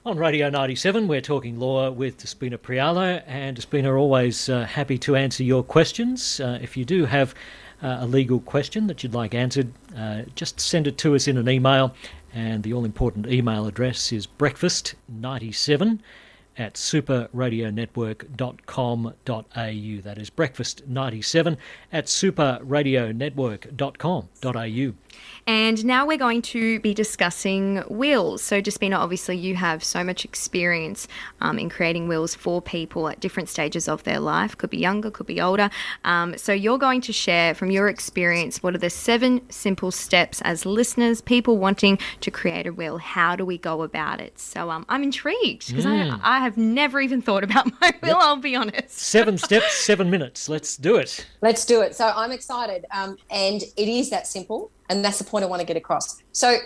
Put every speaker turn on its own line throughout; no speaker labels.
On Radio 97, we're talking law with Despina Priala, and Despina, always happy to answer your questions. If you do have a legal question that you'd like answered, just send it to us in an email, and the all-important email address is breakfast97@superradionetwork.com.au. That is breakfast97@superradionetwork.com.au.
And now we're going to be discussing wills. So, Despina, obviously you have so much experience in creating wills for people at different stages of their life. Could be younger, could be older. So you're going to share from your experience what are the 7 simple steps as listeners, people wanting to create a will. How do we go about it? So I'm intrigued because I have never even thought about my will, I'll be honest.
7 steps, 7 minutes. Let's do it.
Let's do it. So I'm excited. And it is that simple. And that's the point I want to get across. So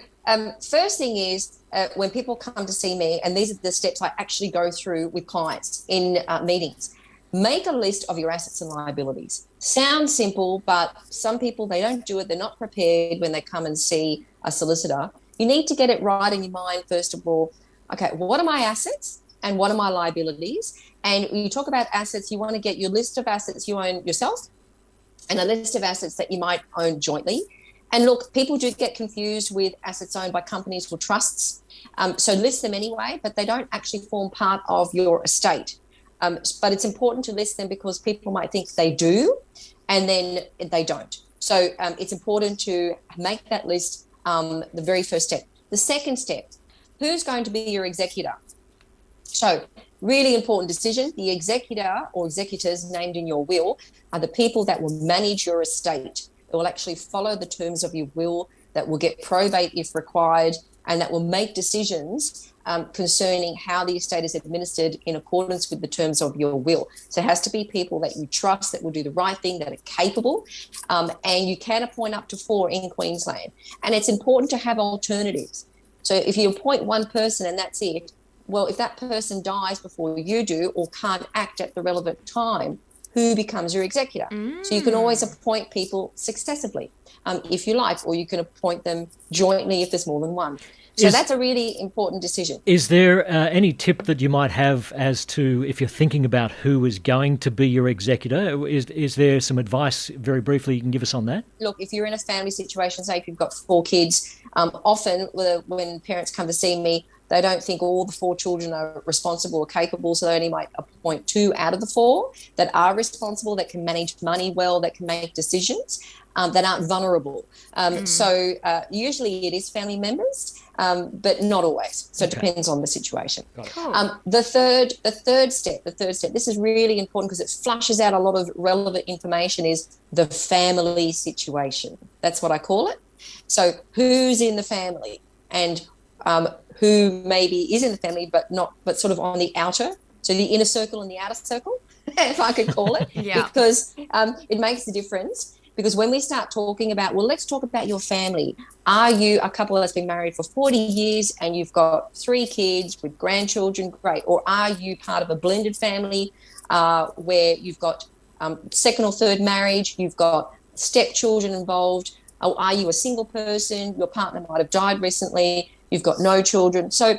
first thing is when people come to see me, and these are the steps I actually go through with clients in meetings, make a list of your assets and liabilities. Sounds simple, but some people, they don't do it. They're not prepared when they come and see a solicitor. You need to get it right in your mind, first of all. Okay, what are my assets and what are my liabilities? And when you talk about assets, you want to get your list of assets you own yourself and a list of assets that you might own jointly. And look, people do get confused with assets owned by companies or trusts. So list them anyway, but they don't actually form part of your estate. But it's important to list them because people might think they do and then they don't. So it's important to make that list the very first step. The second step, who's going to be your executor? So really important decision. The executor or executors named in your will are the people that will manage your estate. It will actually follow the terms of your will, that will get probate if required, and that will make decisions concerning how the estate is administered in accordance with the terms of your will. So it has to be people that you trust, that will do the right thing, that are capable, and you can appoint up to 4 in Queensland. And it's important to have alternatives. So if you appoint one person and that's it, well, if that person dies before you do or can't act at the relevant time, who becomes your executor? So you can always appoint people successively, if you like, or you can appoint them jointly if there's more than one. So that's a really important decision.
Is there any tip that you might have as to, if you're thinking about who is going to be your executor, is there some advice very briefly you can give us on that?
Look, if you're in a family situation, say if you've got 4 kids, often when parents come to see me, they don't think all the 4 children are responsible or capable, so they only might appoint 2 out of the 4 that are responsible, that can manage money well, that can make decisions, that aren't vulnerable. So usually it is family members, but not always. So it depends on the situation. The third step, this is really important because it flushes out a lot of relevant information, is the family situation. That's what I call it. So who's in the family and who maybe is in the family but sort of on the outer, so the inner circle and the outer circle, if I could call it, because it makes a difference. Because when we start talking about, well, let's talk about your family. Are you a couple that's been married for 40 years and you've got 3 kids with grandchildren? Great. Or are you part of a blended family where you've got second or third marriage, you've got stepchildren involved? Or are you a single person? Your partner might have died recently. You've got no children. So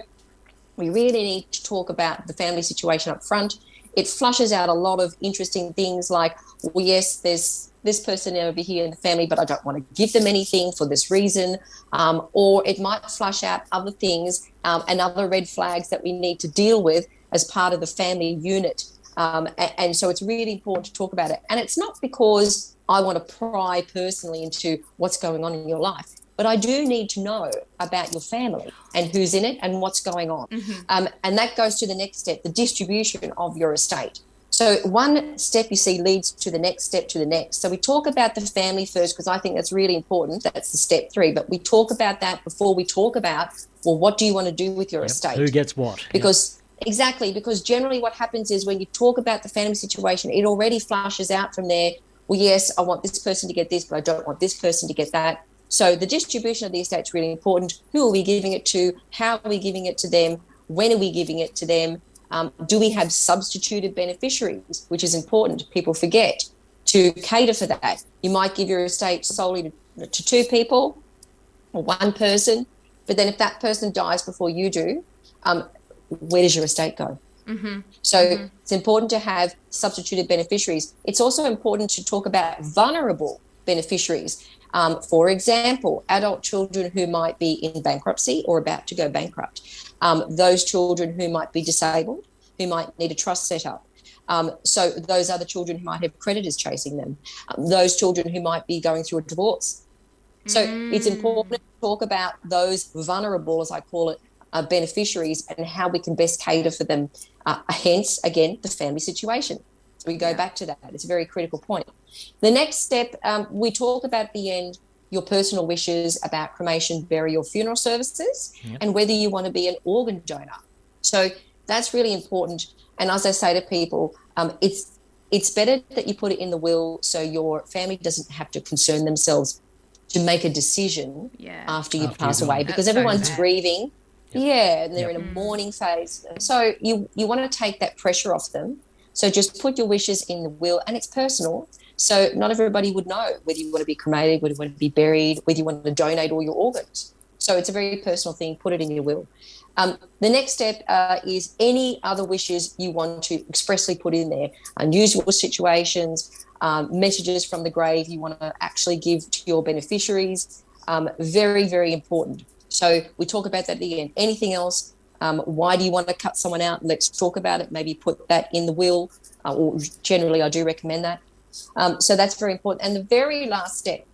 we really need to talk about the family situation up front. It flushes out a lot of interesting things like, well, yes, there's this person over here in the family, but I don't want to give them anything for this reason. Or it might flush out other things and other red flags that we need to deal with as part of the family unit. And so it's really important to talk about it. And it's not because I want to pry personally into what's going on in your life, but I do need to know about your family and who's in it and what's going on. And that goes to the next step, the distribution of your estate. So one step you see leads to the next step to the next. So we talk about the family first because I think that's really important. That's the step 3. But we talk about that before we talk about, well, what do you want to do with your estate?
Who gets what?
Because exactly, because generally what happens is when you talk about the family situation, it already flushes out from there. Well, yes, I want this person to get this, but I don't want this person to get that. So the distribution of the estate is really important. Who are we giving it to? How are we giving it to them? When are we giving it to them? Do we have substituted beneficiaries, which is important? People forget to cater for that. You might give your estate solely to 2 people or 1 person, but then if that person dies before you do, where does your estate go? So it's important to have substituted beneficiaries. It's also important to talk about vulnerable beneficiaries. For example, adult children who might be in bankruptcy or about to go bankrupt. Those children who might be disabled, who might need a trust set up. So those other children who might have creditors chasing them. Those children who might be going through a divorce. So it's important to talk about those vulnerable, as I call it, beneficiaries, and how we can best cater for them. Hence, again, the family situation. So we go back to that. It's a very critical point. The next step, we talk about at the end your personal wishes about cremation, burial, funeral services, and whether you want to be an organ donor. So that's really important. And as I say to people, it's better that you put it in the will so your family doesn't have to concern themselves to make a decision after you pass away, because everyone's grieving. And they're in a mourning phase. So you want to take that pressure off them. So just put your wishes in the will, and it's personal. So not everybody would know whether you want to be cremated, whether you want to be buried, whether you want to donate all your organs. So it's a very personal thing. Put it in your will. The next step is any other wishes you want to expressly put in there. Unusual situations, messages from the grave you want to actually give to your beneficiaries. Very, very important. So we talk about that at the end. Anything else? Why do you want to cut someone out? Let's talk about it. Maybe put that in the will, or generally I do recommend that. So that's very important. And the very last step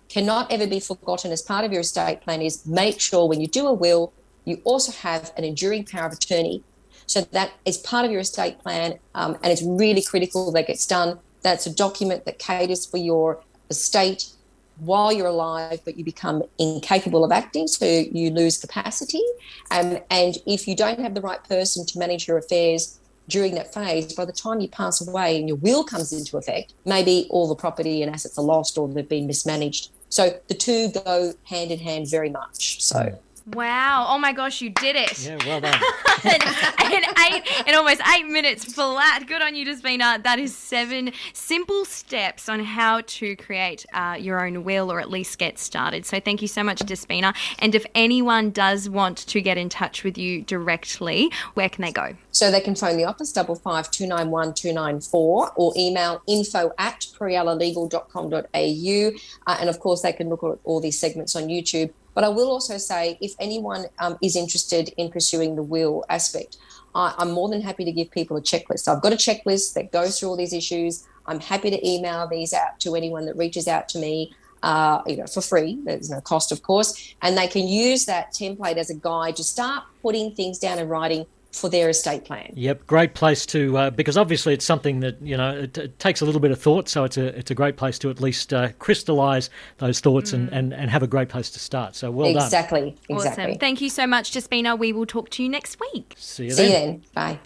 cannot ever be forgotten as part of your estate plan is make sure when you do a will, you also have an enduring power of attorney. So that is part of your estate plan, and it's really critical that gets done. That's a document that caters for your estate while you're alive, but you become incapable of acting, so you lose capacity. And if you don't have the right person to manage your affairs during that phase, by the time you pass away and your will comes into effect, maybe all the property and assets are lost or they've been mismanaged. So the two go hand in hand very much. So.
Wow. Oh my gosh, you did it.
Yeah, well done.
in almost 8 minutes flat. Good on you, Despina. That is 7 simple steps on how to create your own will, or at least get started. So thank you so much, Despina. And if anyone does want to get in touch with you directly, where can they go?
So they can phone the office 55 291 294 or email info@prialalegal.com.au. And of course, they can look at all these segments on YouTube. But I will also say, if anyone is interested in pursuing the will aspect, I'm more than happy to give people a checklist. So I've got a checklist that goes through all these issues. I'm happy to email these out to anyone that reaches out to me, for free. There's no cost, of course. And they can use that template as a guide to start putting things down in writing for their estate plan.
Yep, great place to, because obviously it's something that, it takes a little bit of thought, so it's a great place to at least crystallise those thoughts and have a great place to start. So well done.
Exactly.
Awesome. Thank you so much, Despina. We will talk to you next week.
See you
then. Bye.